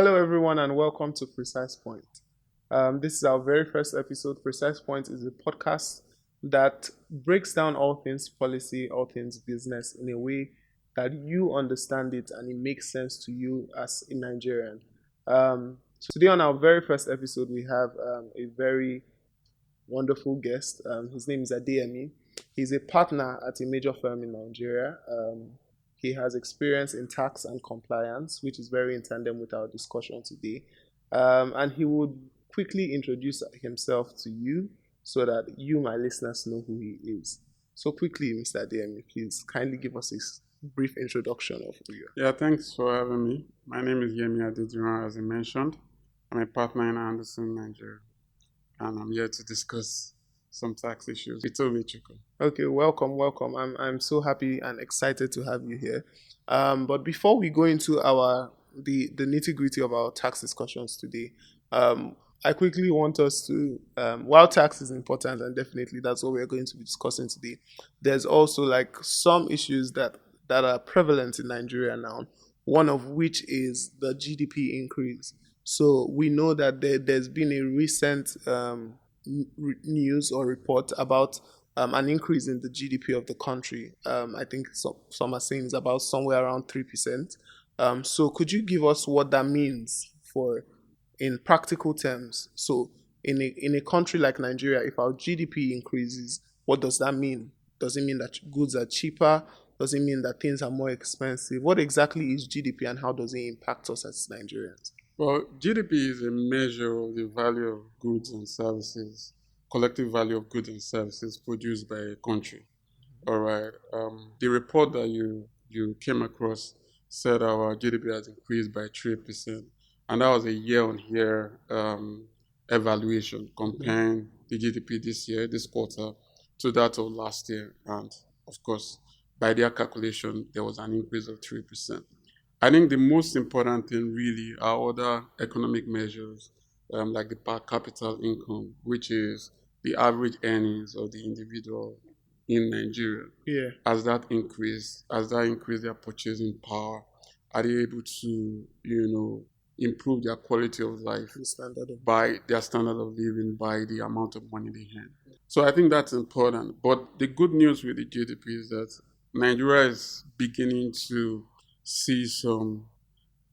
Hello, everyone, and welcome to Precise Point. This is our very first episode. Precise Point is a podcast that breaks down all things policy, all things business in a way that you understand it and it makes sense to you as a Nigerian. So today, on our very first episode, we have a very wonderful guest. His name is Adeyemi. He's a partner at a major firm in Nigeria. He has experience in tax and compliance, which is very in tandem with our discussion today. And he would quickly introduce himself to you so that you, my listeners, know who he is. So quickly, Mr. Adeyemi, please kindly give us a brief introduction of who you are. Yeah, thanks for having me. My name is Yemi Adediran, as you mentioned. I'm a partner in Anderson, Nigeria, and I'm here to discuss some tax issues. It's Chuku. Okay, welcome. I'm so happy and excited to have you here. But before we go into the nitty gritty of our tax discussions today, I quickly want us to while tax is important and definitely that's what we're going to be discussing today. There's also like some issues that are prevalent in Nigeria now. One of which is the GDP increase. So we know that there's been a recent news or report about an increase in the GDP of the country. I think some are saying it's about somewhere around 3%. So could you give us what that means for in practical terms? So in a country like Nigeria, if our GDP increases, what does that mean? Does it mean that goods are cheaper? Does it mean that things are more expensive? What exactly is GDP and how does it impact us as Nigerians? Well, GDP is a measure of the value of goods and services, collective value of goods and services produced by a country. All right. The report that you came across said our GDP has increased by 3%, and that was a year-on-year evaluation comparing the GDP this year, this quarter, to that of last year. And of course, by their calculation, there was an increase of 3%. I think the most important thing really are other economic measures like the per capita income, which is the average earnings of the individual in Nigeria. Yeah. As that increase their purchasing power, are they able to, improve their quality of life by their standard of living, by the amount of money they earn? So I think that's important. But the good news with the GDP is that Nigeria is beginning to see some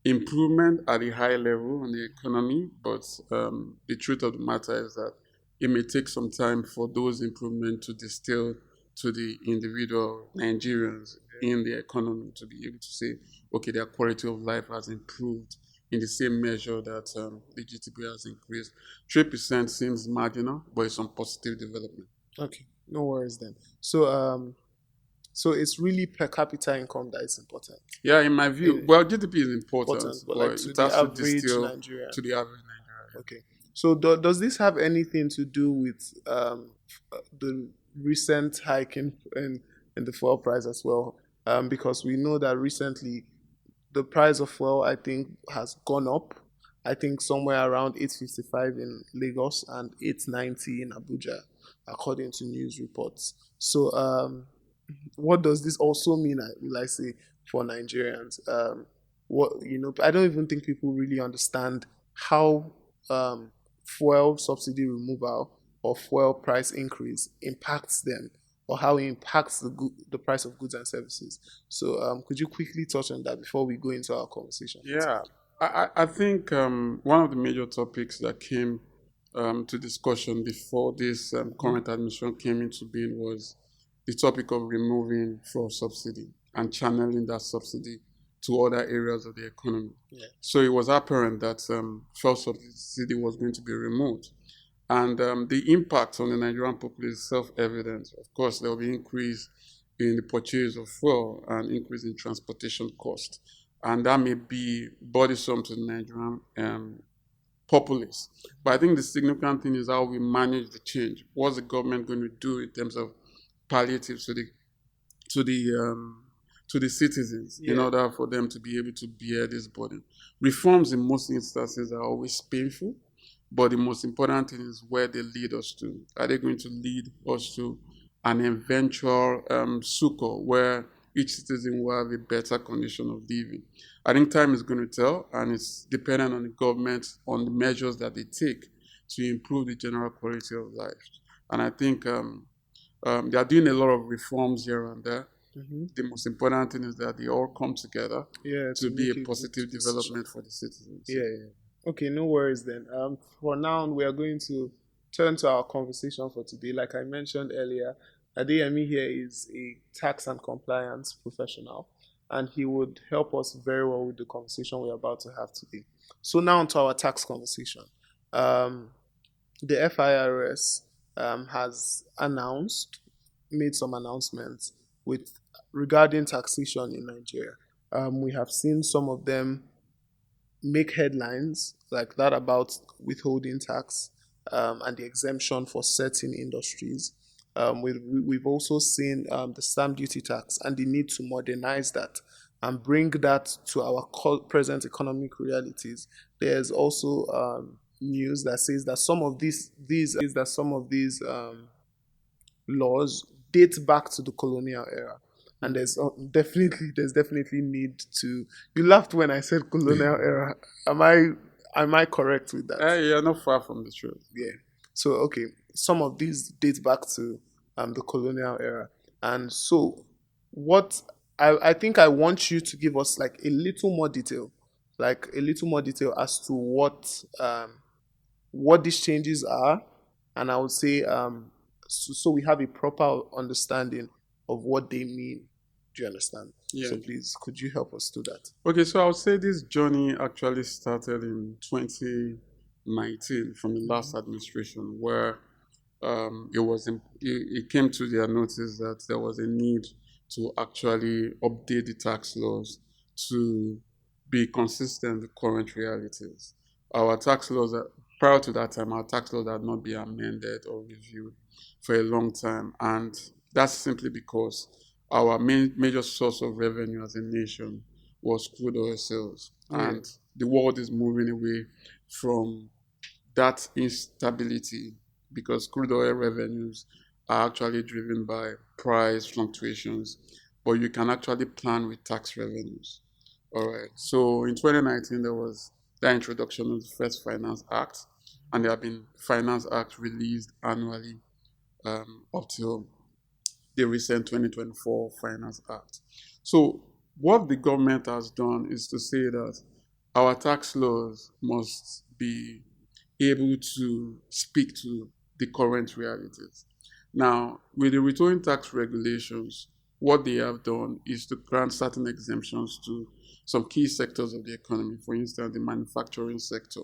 improvement at a high level in the economy, but the truth of the matter is that it may take some time for those improvements to distill to the individual Nigerians in the economy to be able to say, okay, their quality of life has improved in the same measure that the GDP has increased. 3% seems marginal, but it's some positive development. Okay, no worries then. So it's really per capita income that is important. Yeah, in my view, well, GDP is important, but like to it the has to average distill Nigerian. to the average Nigerian. Okay. So does this have anything to do with the recent hike in the fuel price as well? Because we know that recently the price of fuel, I think, has gone up. I think somewhere around 855 in Lagos and 890 in Abuja, according to news reports. So what does this also mean? Will I say for Nigerians? I don't even think people really understand how fuel subsidy removal or fuel price increase impacts them, or how it impacts the price of goods and services. So, could you quickly touch on that before we go into our conversation? Yeah, I think one of the major topics that came to discussion before this current administration came into being was the topic of removing fuel subsidy and channeling that subsidy to other areas of the economy. Yeah. So it was apparent that fuel subsidy was going to be removed. And the impact on the Nigerian populace is self-evident. Of course, there will be increase in the purchase of fuel and increase in transportation cost. And that may be burdensome to the Nigerian populace. But I think the significant thing is how we manage the change. What's the government going to do in terms of palliatives to the citizens in order for them to be able to bear this burden? Reforms in most instances are always painful, but the most important thing is where they lead us to. Are they going to lead us to an eventual succor where each citizen will have a better condition of living. I think time is going to tell, and it's dependent on the government, on the measures that they take to improve the general quality of life. And I think they are doing a lot of reforms here and there. Mm-hmm. The most important thing is that they all come together to be a positive development for the citizens. Yeah. Okay, no worries then. For now, we are going to turn to our conversation for today. Like I mentioned earlier, Adeyemi here is a tax and compliance professional, and he would help us very well with the conversation we're about to have today. So now to our tax conversation. Um, the FIRS has made some announcements with regarding taxation in Nigeria. We have seen some of them make headlines like that about withholding tax and the exemption for certain industries. We've also seen the stamp duty tax and the need to modernize that and bring that to our present economic realities. There's also news that says that some of these laws date back to the colonial era, and there's definitely need to. You laughed when I said colonial era. Am I correct with that? You're not far from the truth. Yeah. So okay, some of these date back to the colonial era, and so what I think I want you to give us like a little more detail, as to what these changes are, and I would say so we have a proper understanding of what they mean. Do you understand? Yeah. So please, could you help us do that? Okay, so I would say this journey actually started in 2019 from the last administration, where it came to their notice that there was a need to actually update the tax laws to be consistent with current realities. Our tax laws, prior to that time, our tax laws had not been amended or reviewed for a long time, and that's simply because our major source of revenue as a nation was crude oil sales, and the world is moving away from that instability because crude oil revenues are actually driven by price fluctuations, but you can actually plan with tax revenues. All right. So in 2019, there was the introduction of the First Finance Act, and there have been Finance Acts released annually up till the recent 2024 Finance Act. So what the government has done is to say that our tax laws must be able to speak to the current realities. Now, with the withholding tax regulations, what they have done is to grant certain exemptions to some key sectors of the economy. For instance, the manufacturing sector.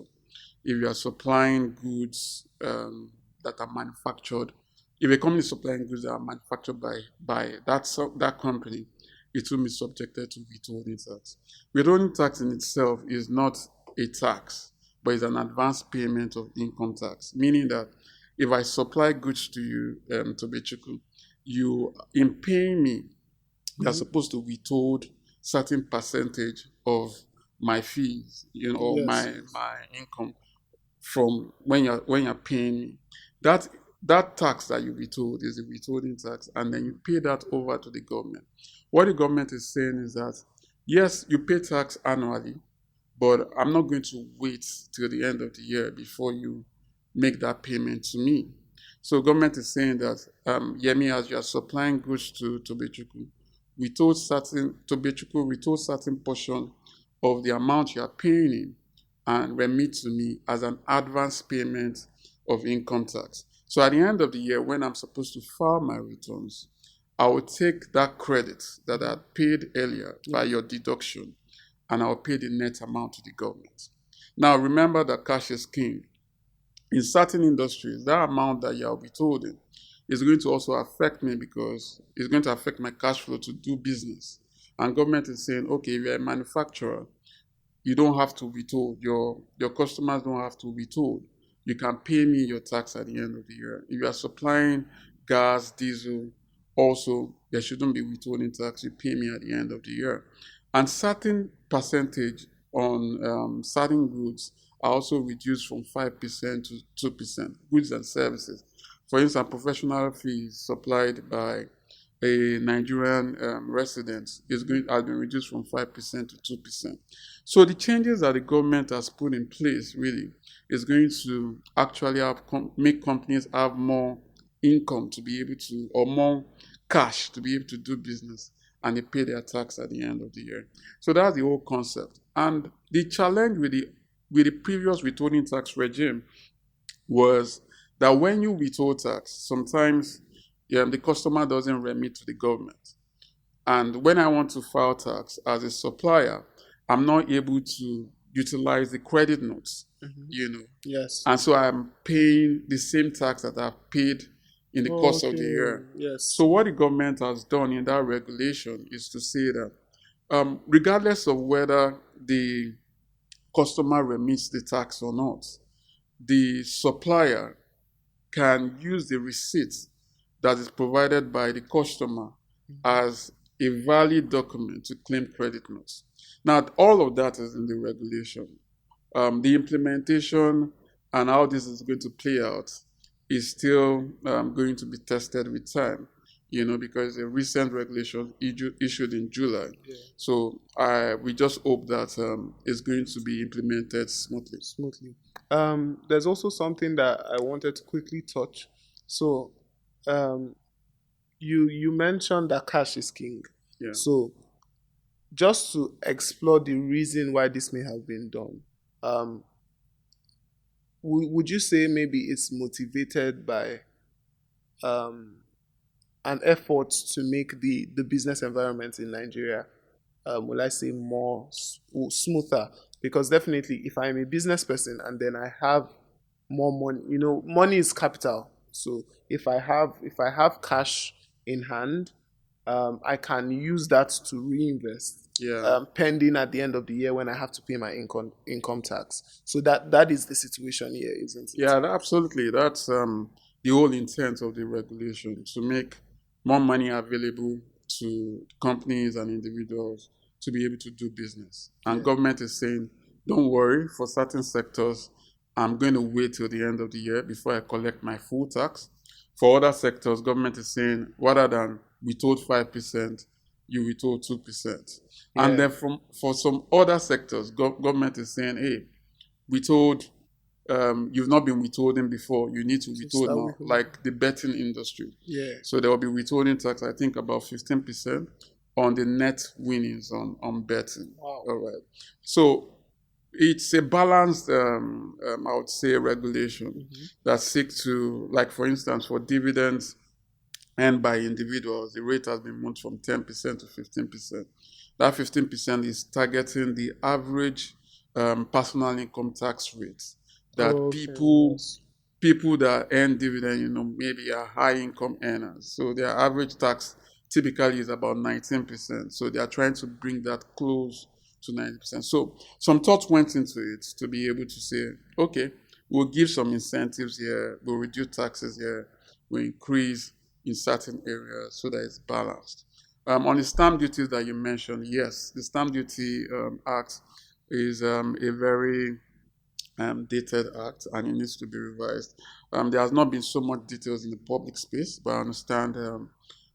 If you are supplying goods that are manufactured, if a company is supplying goods that are manufactured by that company, it will be subjected to withholding tax. Withholding tax in itself is not a tax, but it's an advance payment of income tax, meaning that if I supply goods to you, Tobechukwu, you, in paying me, you're supposed to withhold certain percentage of my fees, or my income from when you're paying me. That tax that you withhold is a withholding tax, and then you pay that over to the government. What the government is saying is that, yes, you pay tax annually, but I'm not going to wait till the end of the year before you make that payment to me. So government is saying that, Yemi, as you are supplying goods to Tobechukwu, Tobechukwu withhold certain portion of the amount you are paying him and remit to me as an advance payment of income tax. So at the end of the year, when I'm supposed to file my returns, I will take that credit that I paid earlier by your deduction, and I'll pay the net amount to the government. Now, remember that cash is king. In certain industries, that amount that you'll be withholding is going to also affect me because it's going to affect my cash flow to do business. And government is saying, okay, if you're a manufacturer, you don't have to withhold. Your customers don't have to withhold. You can pay me your tax at the end of the year. If you are supplying gas, diesel, also, there shouldn't be withholding tax. You pay me at the end of the year. And certain percentage on certain goods are also reduced from 5% to 2%, goods and services. For instance, professional fees supplied by a Nigerian resident has been reduced from 5% to 2%. So the changes that the government has put in place really is going to actually make companies have more income to be able to, or more cash to be able to do business, and they pay their tax at the end of the year. So that's the whole concept. And the challenge with the previous withholding tax regime was that when you withhold tax, sometimes the customer doesn't remit to the government. And when I want to file tax as a supplier, I'm not able to utilize the credit notes, Yes. And so I'm paying the same tax that I've paid in the course of the year. Yes. So what the government has done in that regulation is to say that regardless of whether the customer remits the tax or not, the supplier can use the receipt that is provided by the customer as a valid document to claim credit notes. Now, all of that is in the regulation. The implementation and how this is going to play out is still going to be tested with time, because a recent regulation issued in July. Yeah. So we just hope that it's going to be implemented smoothly. There's also something that I wanted to quickly touch. So, you mentioned that cash is king. Yeah. So, just to explore the reason why this may have been done, would you say maybe it's motivated by an effort to make the business environment in Nigeria, will I say, more smoother? Because definitely, if I'm a business person and then I have more money, money is capital. So if I have cash in hand, I can use that to reinvest. Yeah. Pending at the end of the year when I have to pay my income tax. So that is the situation here, isn't it? Yeah, absolutely. That's the whole intent of the regulation, to make more money available to companies and individuals to be able to do business. And government is saying, don't worry, for certain sectors, I'm going to wait till the end of the year before I collect my full tax. For other sectors, government is saying, rather than withhold 5%, you withhold 2%. Yeah. And then for some other sectors, government is saying, hey, withhold, you've not been withholding before, you need to withhold now, like the betting industry. Yeah. So there will be withholding tax, I think about 15% on the net winnings on betting. Wow. All right. So it's a balanced, I would say, regulation that seeks to, like, for instance, for dividends earned by individuals, the rate has been moved from 10% to 15%. That 15% is targeting the average personal income tax rate that people that earn dividend, maybe are high income earners. So their average tax typically is about 19%. So they are trying to bring that close to 90%. So some thought went into it to be able to say, okay, we'll give some incentives here, we'll reduce taxes here, we'll increase in certain areas so that it's balanced. On the stamp duties that you mentioned, yes, the Stamp Duty Act is a very dated act, and it needs to be revised. There has not been so much details in the public space, but I understand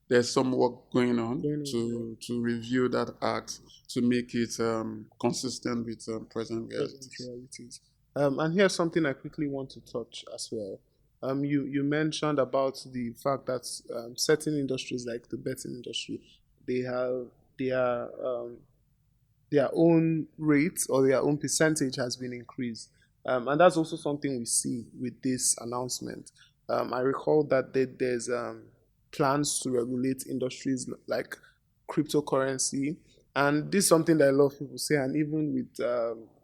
there's some work going on to review that act to make it consistent with present realities. And here's something I quickly want to touch as well. You mentioned about the fact that certain industries like the betting industry, they have their own rate or their own percentage has been increased. And that's also something we see with this announcement. I recall that there's plans to regulate industries like cryptocurrency. And this is something that a lot of people say, and even with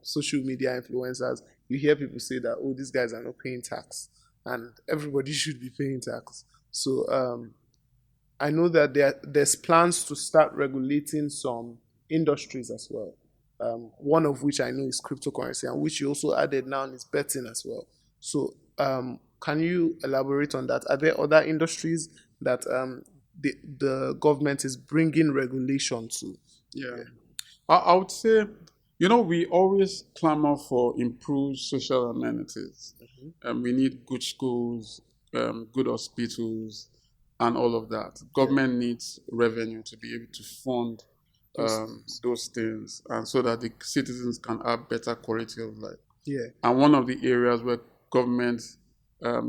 social media influencers, you hear people say that, oh, these guys are not paying tax, and everybody should be paying tax. So I know that there's plans to start regulating some industries as well. One of which I know is cryptocurrency, and which you also added now is betting as well. So can you elaborate on that? Are there other industries that the government is bringing regulation to? Yeah. I would say, we always clamor for improved social amenities. We need good schools, good hospitals, and all of that. Government needs revenue to be able to fund those things, and so that the citizens can have better quality of life. Yeah. And one of the areas where government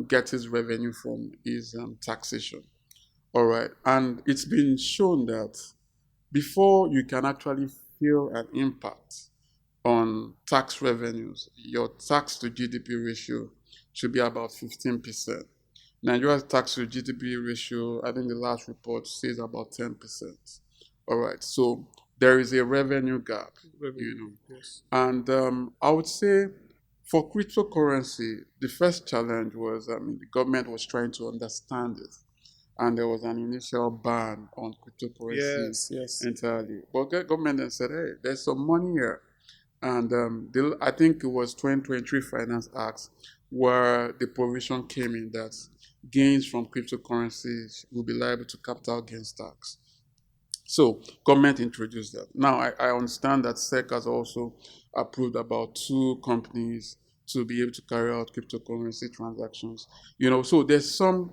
gets its revenue from is taxation. All right. And it's been shown that before you can actually feel an impact on tax revenues, your tax to GDP ratio should be about 15%. Nigeria's tax to GDP ratio, I think the last report says about 10%. All right. So there is a revenue gap, Yes. And I would say for cryptocurrency, the first challenge was, the government was trying to understand it. And there was an initial ban on cryptocurrency entirely. But the government then said, hey, there's some money here. And I think it was 2023 Finance Act where the provision came in that gains from cryptocurrencies will be liable to capital gains tax. So government introduced that. Now I understand that SEC has also approved about 2 companies to be able to carry out cryptocurrency transactions. So there's some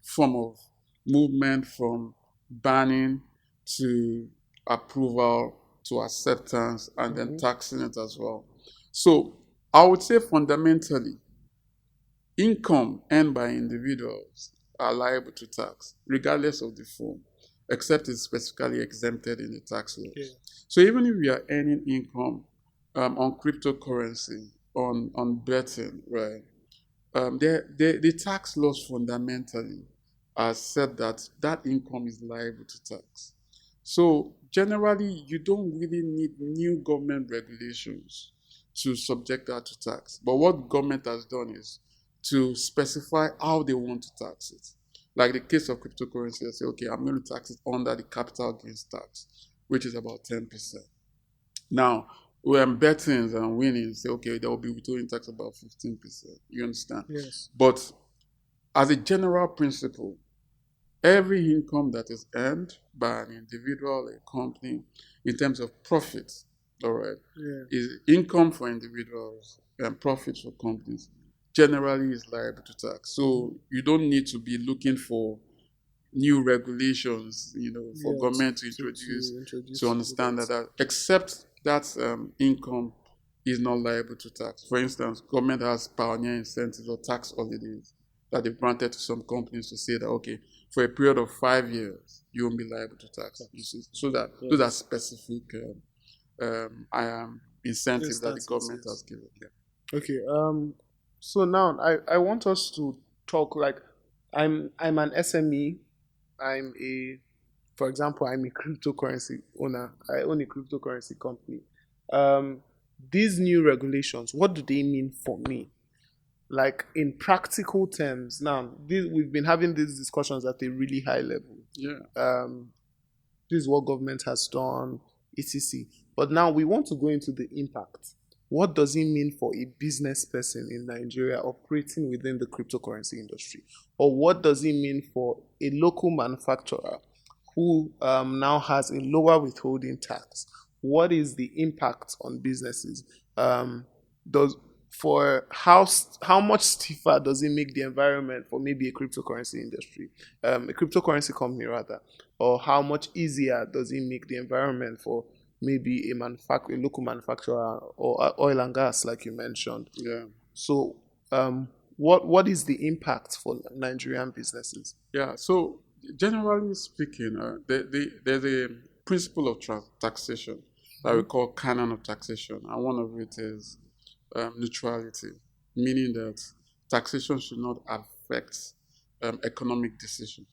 form of movement from banning to approval to acceptance and then taxing it as well. So I would say fundamentally, income earned by individuals are liable to tax, regardless of the form, except it's specifically exempted in the tax laws. Yeah. So even if you are earning income on cryptocurrency, on betting, right, the tax laws fundamentally said that income is liable to tax. So generally, you don't really need new government regulations to subject that to tax. But what government has done is to specify how they want to tax it. Like the case of cryptocurrency, they say, okay, I'm going to tax it under the capital gains tax, which is about 10%. Now, when bettings and winnings, say, okay, there will be withholding tax about 15%. You understand? Yes. But as a general principle, every income that is earned by an individual, a company, in terms of profit, all right, is income for individuals and profits for companies, generally is liable to tax. So you don't need to be looking for new regulations, for government to introduce to understand that except that income is not liable to tax. For instance, government has pioneer incentives or tax holidays that they've granted to some companies to say that, okay, for a period of 5 years, you won't be liable to tax. So that those are specific incentives that the government has given. Yeah. Okay. So now I want us to talk like I'm an SME. For example, I'm a cryptocurrency owner. I own a cryptocurrency company. These new regulations, what do they mean for me? Like in practical terms, now we've been having these discussions at a really high level. Yeah. This is what government has done, etc. But now we want to go into the impact. What does it mean for a business person in Nigeria operating within the cryptocurrency industry? Or what does it mean for a local manufacturer who now has a lower withholding tax? What is the impact on businesses? How much stiffer does it make the environment for maybe a cryptocurrency industry, a cryptocurrency company rather, or how much easier does it make the environment for maybe a local manufacturer or oil and gas, like you mentioned? Yeah. So, what is the impact for Nigerian businesses? Yeah. So, generally speaking, there's a principle of taxation that we call canon of taxation, and one of it is neutrality, meaning that taxation should not affect economic decisions,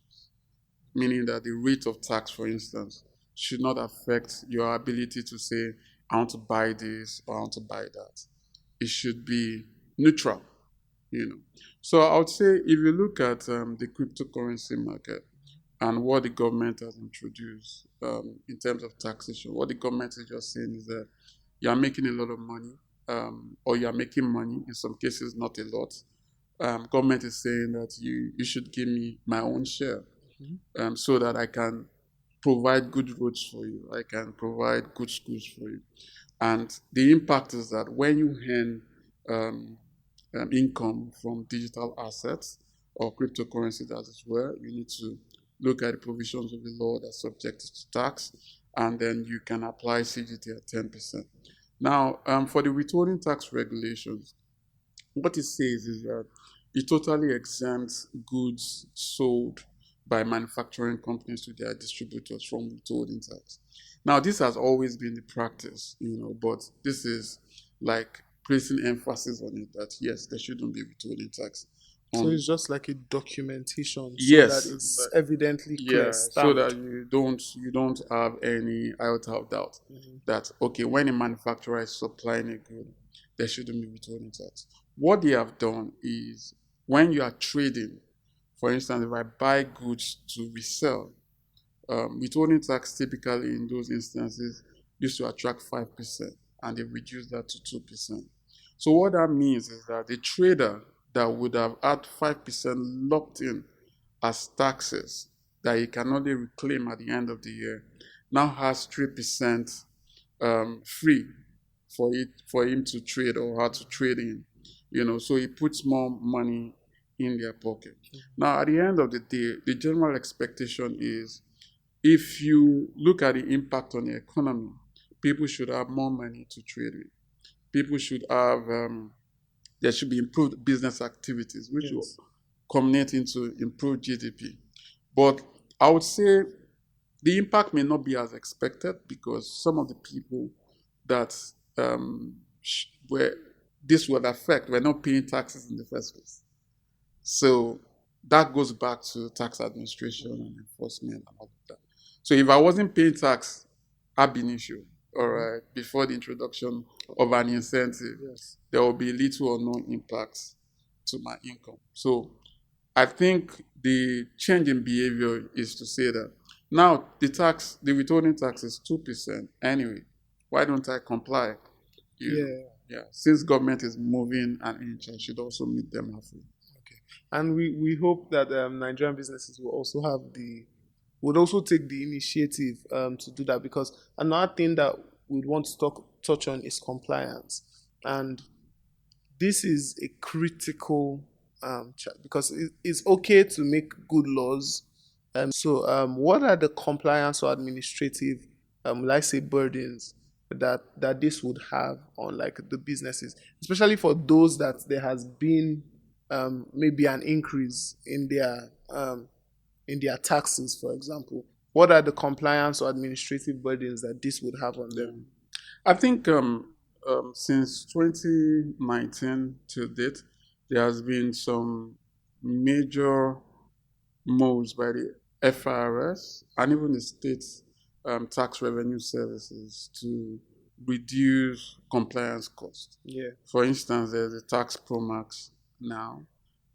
meaning that the rate of tax, for instance, should not affect your ability to say, I want to buy this or I want to buy that. It should be neutral, So I would say if you look at the cryptocurrency market and what the government has introduced in terms of taxation, what the government is just saying is that you are making a lot of money, or you are making money, in some cases not a lot. Government is saying that you should give me my own share, so that I can provide good roads for you, I can provide good schools for you. And the impact is that when you earn income from digital assets or cryptocurrency as well, you need to look at the provisions of the law that's subjected to tax, and then you can apply CGT at 10%. Now, for the withholding tax regulations, what it says is that it totally exempts goods sold by manufacturing companies to their distributors from withholding tax. Now, this has always been the practice, but this is like placing emphasis on it that yes, there shouldn't be withholding tax. So it's just like a documentation, yes, so that it's evidently clear, so that you don't have any iota of doubt that okay, when a manufacturer is supplying a good, there shouldn't be withholding tax. What they have done is when you are trading, for instance, if I buy goods to resell, withholding tax typically in those instances used to attract 5%, and they reduced that to 2%. So what that means is that the trader that would have had 5% locked in as taxes that he can only reclaim at the end of the year now has 3% free for him to trade or how to trade in. So he puts more money in their pocket. Now, at the end of the day, the general expectation is if you look at the impact on the economy, people should have more money to trade with. People should have, there should be improved business activities, which will culminate into improved GDP. But I would say the impact may not be as expected because some of the people that where this would affect were not paying taxes in the first place. So that goes back to tax administration and enforcement and all of that. So if I wasn't paying tax ab initio, all right, before the introduction of an incentive, there will be little or no impact to my income. So I think the change in behavior is to say that now the withholding tax is 2% anyway. Why don't I comply? Yeah. Since government is moving an inch, I should also meet them halfway. Okay. And we hope that Nigerian businesses will also would also take the initiative to do that, because another thing that we'd want to touch on is compliance. And this is a critical because it's okay to make good laws. So what are the compliance or administrative, let's say, burdens that this would have on like the businesses, especially for those that there has been maybe an increase in their taxes, for example? What are the compliance or administrative burdens that this would have on them? I think since 2019 to date, there has been some major moves by the FIRS and even the state tax revenue services to reduce compliance costs. Yeah. For instance, there's a Tax Pro Max now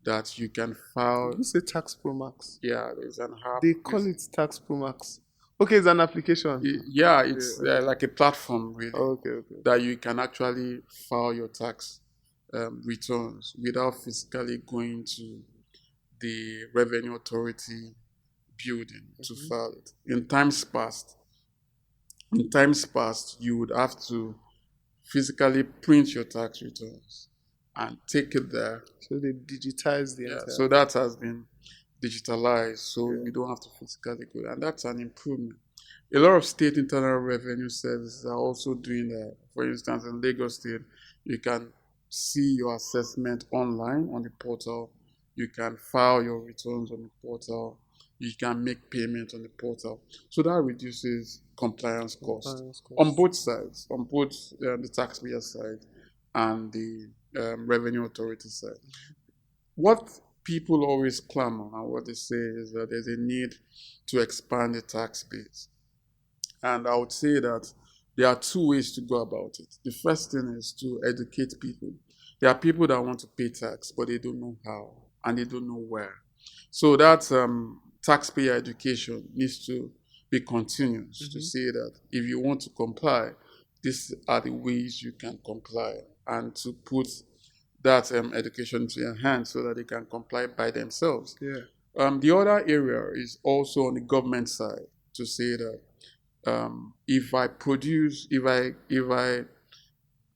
that you can file. You say Tax Pro Max? Yeah, there's an app. They call it Tax Pro Max. Okay, it's an application. It's like a platform really okay. that you can actually file your tax returns without physically going to the revenue authority building to file it. In times past, you would have to physically print your tax returns and take it there. So they digitize the entire. So that has been digitalized, so you don't have to physically go, and that's an improvement. A lot of state internal revenue services are also doing that. For instance, in Lagos State, you can see your assessment online on the portal. You can file your returns on the portal. You can make payment on the portal. So that reduces compliance costs on both sides, on both the taxpayer side and the revenue authority side. What people always clamor and what they say is that there's a need to expand the tax base. And I would say that there are two ways to go about it. The first thing is to educate people. There are people that want to pay tax, but they don't know how and they don't know where. So that taxpayer education needs to be continuous to say that if you want to comply, these are the ways you can comply, and to put that education to your hands so that they can comply by themselves. The other area is also on the government side to say that if I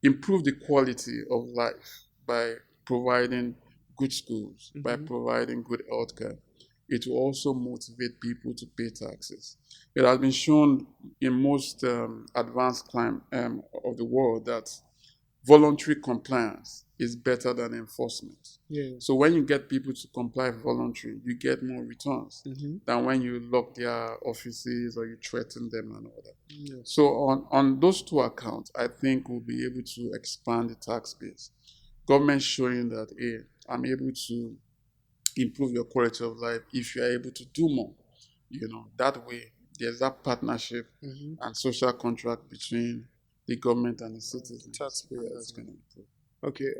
improve the quality of life by providing good schools, by providing good healthcare, it will also motivate people to pay taxes. It has been shown in most advanced climate of the world that voluntary compliance is better than enforcement. Yeah. So when you get people to comply voluntarily, you get more returns than when you lock their offices or you threaten them and all that. Yeah. So on those two accounts, I think we'll be able to expand the tax base. Government showing that, hey, I'm able to improve your quality of life if you are able to do more. That way there's that partnership and social contract between the government and the citizens. Taxpayers. That's going to improve. Okay.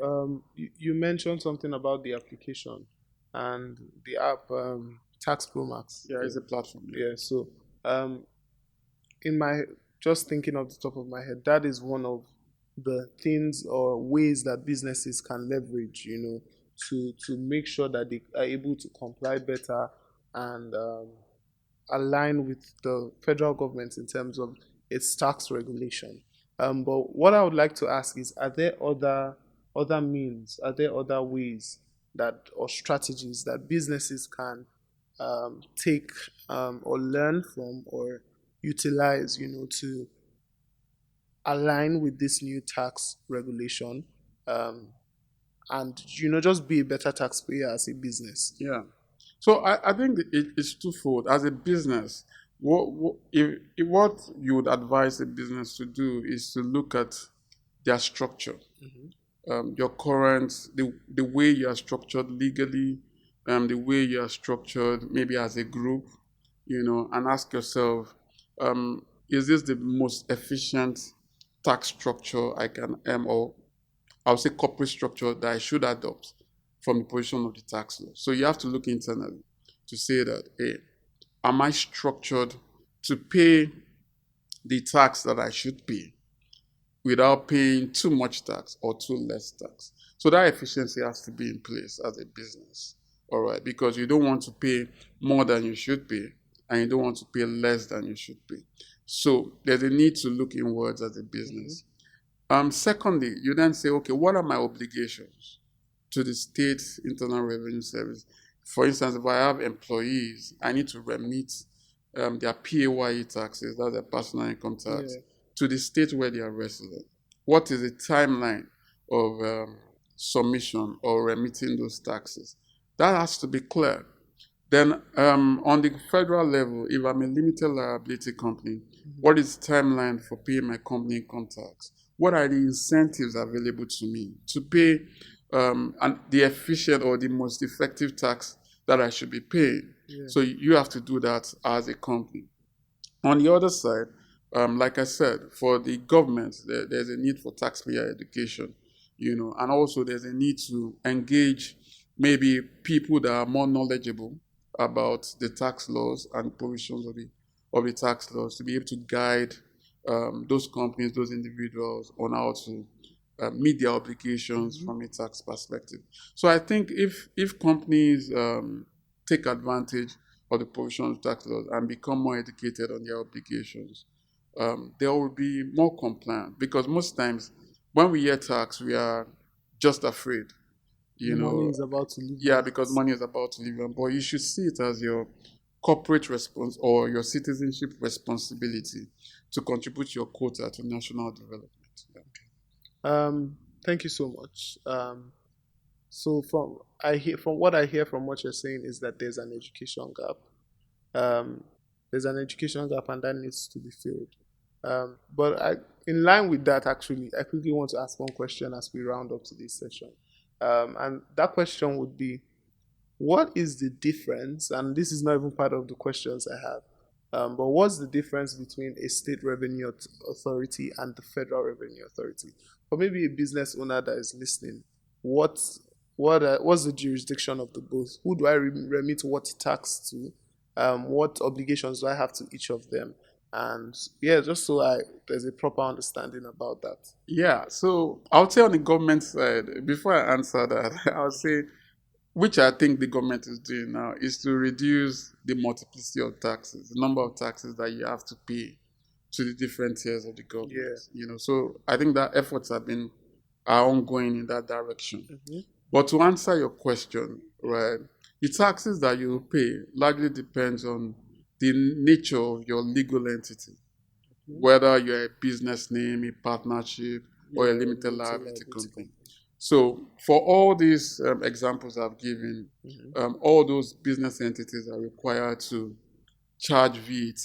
You mentioned something about the application and the app, Tax Pro Max. Yeah, it's a platform. Yeah. So, in my just thinking off the top of my head, that is one of the things or ways that businesses can leverage, to make sure that they are able to comply better and align with the federal government in terms of its tax regulation. But what I would like to ask is, are there other means, are there other ways that or strategies that businesses can take or learn from or utilize, to align with this new tax regulation, and just be a better taxpayer as a business? Yeah. So I think it's twofold. As a business, what you would advise a business to do is to look at their structure, your current, the way you are structured legally, the way you are structured maybe as a group, and ask yourself, is this the most efficient tax structure I can, or I would say corporate structure that I should adopt from the position of the tax law? So you have to look internally to say that, hey, am I structured to pay the tax that I should pay without paying too much tax or too less tax? So that efficiency has to be in place as a business, all right? Because you don't want to pay more than you should pay, and you don't want to pay less than you should pay. So there's a need to look inwards as a business. Secondly, you then say, okay, what are my obligations to the state internal revenue service? For instance, if I have employees, I need to remit their PAYE taxes, that's their personal income tax, to the state where they are resident. What is the timeline of submission or remitting those taxes? That has to be clear. Then on the federal level, if I'm a limited liability company, what is the timeline for paying my company income tax? What are the incentives available to me to pay and the efficient or the most effective tax that I should be paying? So you have to do that as a company. On the other side, like I said, for the government, there's a need for taxpayer education, and also there's a need to engage maybe people that are more knowledgeable about the tax laws and provisions of the tax laws to be able to guide those companies, those individuals on how to meet their obligations from a tax perspective. So I think if companies take advantage of the provisions of tax laws and become more educated on their obligations, they will be more compliant. Because most times when we hear tax, we are just afraid. Money is about to leave. Yeah, because money is about to leave. But you should see it as your corporate response or your citizenship responsibility to contribute your quota to national development. Thank you so much. So from what I hear from what you're saying is that there's an education gap. There's an education gap, and that needs to be filled. But in line with that, actually, I quickly want to ask one question as we round up to this session. And that question would be, what is the difference? And this is not even part of the questions I have. But what's the difference between a state revenue authority and the federal revenue authority? Or maybe a business owner that is listening, what's the jurisdiction of the both? Who do I remit what tax to? What obligations do I have to each of them? And just so there's a proper understanding about that. Yeah, so I'll say on the government side, before I answer that, I'll say, which I think the government is doing now, is to reduce the multiplicity of taxes, the number of taxes that you have to pay to the different tiers of the government. So I think that efforts are ongoing in that direction. But to answer your question, right, The taxes that you pay largely depends on the nature of your legal entity, whether you're a business name, a partnership, or a limited liability company. So for all these examples I've given, all those business entities are required to charge VAT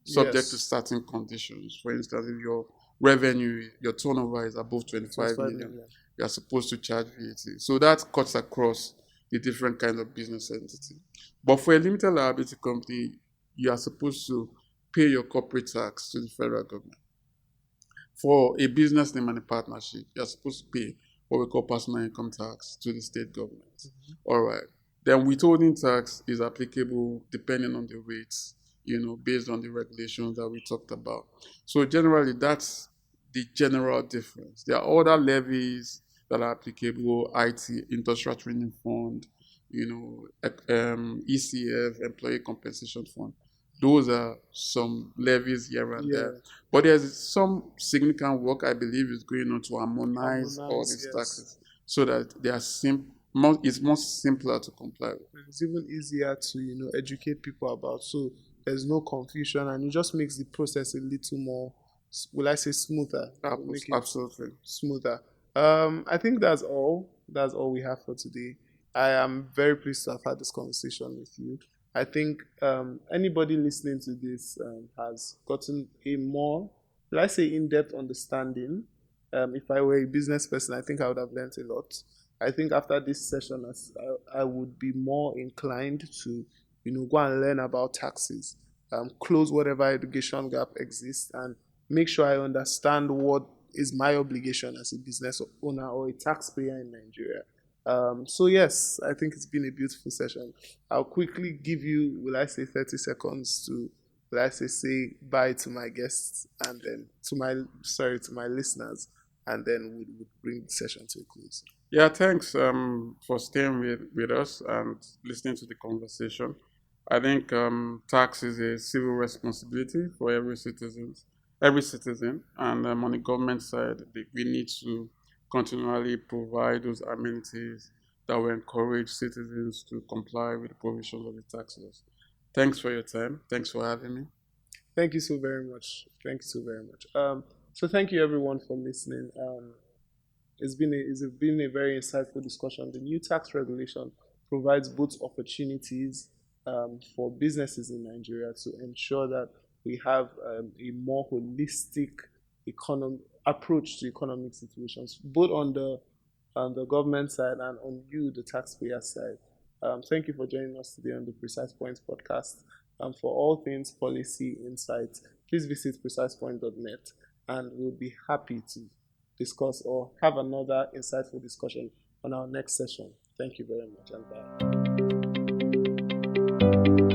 subject to certain conditions. For instance, if your revenue, your turnover is above 25 million, you are supposed to charge VAT. So that cuts across the different kinds of business entity. But for a limited liability company, you are supposed to pay your corporate tax to the federal government. For a business name and a partnership, you are supposed to pay what we call personal income tax to the state government. All right. Then withholding tax is applicable depending on the rates, based on the regulations that we talked about. So generally, that's the general difference. There are other levies that are applicable: IT, Industrial Training Fund, ECF, Employee Compensation Fund. Those are some levies here and there. But there's some significant work, I believe, is going on to harmonize all these taxes so that they are it's more simpler to comply with. It's even easier to, educate people about, so there's no confusion, and it just makes the process a little more, will I say, smoother? Absolutely. Smoother. I think that's all. That's all we have for today. I am very pleased to have had this conversation with you. I think anybody listening to this has gotten a more, let's say, in-depth understanding. If I were a business person, I think I would have learned a lot. I think after this session, I would be more inclined to, go and learn about taxes, close whatever education gap exists, and make sure I understand what is my obligation as a business owner or a taxpayer in Nigeria. So yes, I think it's been a beautiful session. I'll quickly give you, will I say, 30 seconds to, will I say bye to my guests, and then to my listeners, and then we'll bring the session to a close. Yeah, thanks for staying with us and listening to the conversation. I think tax is a civil responsibility for every citizen, and on the government side, we need to continually provide those amenities that will encourage citizens to comply with the provisions of the tax laws. Thanks for your time. Thanks for having me. Thank you so very much. So thank you everyone for listening. It's been a very insightful discussion. The new tax regulation provides both opportunities for businesses in Nigeria to ensure that we have a more holistic approach to economic situations, both on the government side and on you, the taxpayer side. Thank you for joining us today on the Precise Points podcast. For all things policy insights, please visit precisepoint.net, and we'll be happy to discuss or have another insightful discussion on our next session. Thank you very much, and bye.